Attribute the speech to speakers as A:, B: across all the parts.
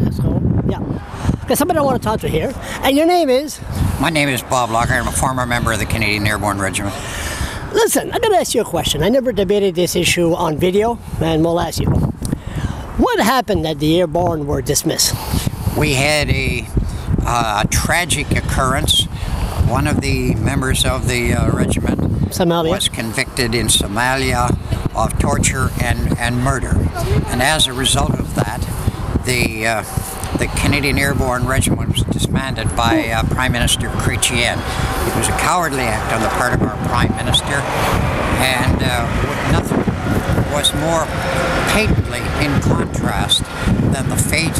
A: Let's go. Yeah. There's somebody I want to talk to here. And your name is?
B: My name is Bob Lockhart. I'm a former member of the Canadian Airborne Regiment.
A: Listen, I'm going to ask you a question. I never debated this issue on video, and we'll ask you. What happened that the Airborne were dismissed?
B: We had a tragic occurrence. One of the members of the regiment was convicted in Somalia of torture and murder. And as a result of that, the Canadian Airborne Regiment was disbanded by Prime Minister Chrétien. It was a cowardly act on the part of our Prime Minister, and nothing was more patently in contrast than the fate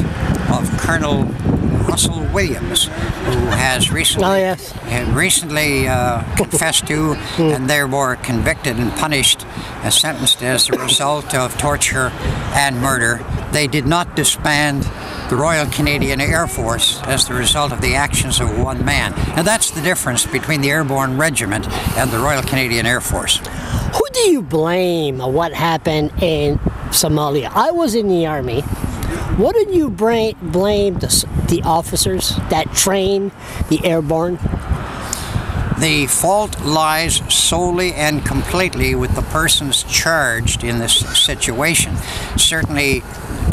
B: of Colonel Russell Williams, who has recently confessed to and therefore convicted and punished and sentenced as a result of torture and murder. They did not disband the Royal Canadian Air Force as the result of the actions of one man. And that's the difference between the Airborne Regiment and the Royal Canadian Air Force.
A: Who do you blame on what happened in Somalia? I was in the Army. What did you blame the officers that trained the Airborne?
B: The fault lies solely and completely with the persons charged in this situation. Certainly,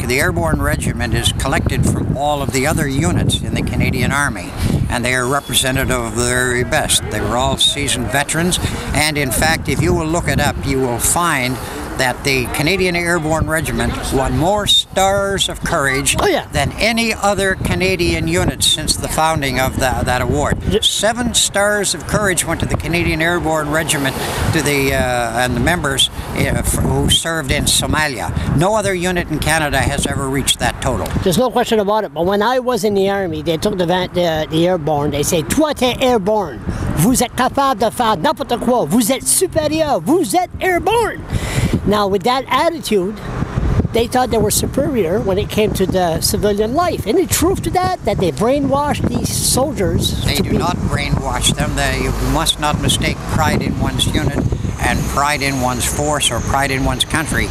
B: the Airborne Regiment is collected from all of the other units in the Canadian Army, and they are representative of the very best. They were all seasoned veterans, and in fact, if you will look it up, you will find that the Canadian Airborne Regiment won more stars of courage than any other Canadian unit since the founding of that award. 7 stars of courage went to the Canadian Airborne Regiment and the members who served in Somalia. No other unit in Canada has ever reached that total.
A: There's no question about it, but when I was in the Army, they took the Airborne, they say, toi t'es Airborne, vous êtes capable de faire n'importe quoi, vous êtes supérieur, vous êtes Airborne. Now, with that attitude, they thought they were superior when it came to the civilian life. Any truth to that? That they brainwashed these soldiers?
B: They do not brainwash them. You must not mistake pride in one's unit and pride in one's force or pride in one's country.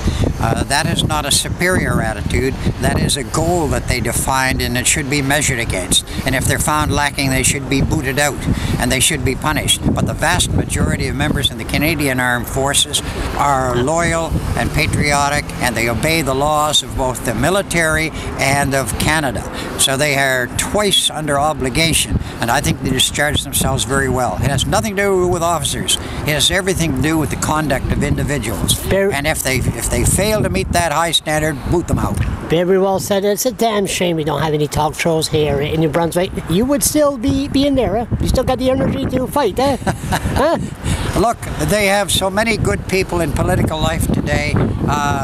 B: That is not a superior attitude. That is a goal that they defined, and it should be measured against. And if they're found lacking, they should be booted out and they should be punished. But the vast majority of members in the Canadian Armed Forces are loyal and patriotic, and they obey the laws of both the military and of Canada. So they are twice under obligation, and I think they discharge themselves very well. It has nothing to do with officers. It has everything to do with the conduct of individuals. And if they fail to meet that high standard, boot them out.
A: Very well said. It's a damn shame we don't have any talk shows here in New Brunswick. You would still be in there, huh? You still got the energy to fight, eh? Huh?
B: Look, they have so many good people in political life today.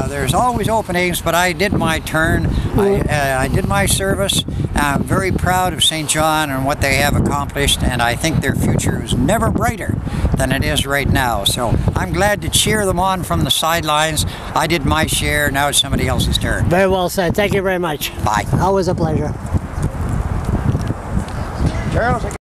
B: There's always openings, but I did my turn. I did my service. I'm very proud of St. John and what they have accomplished, and I think their future is never brighter than it is right now. So I'm glad to cheer them on from the sidelines. I did my share. Now it's somebody else's turn.
A: Very well said. Thank you very much.
B: Bye.
A: Always a pleasure.
B: Charles.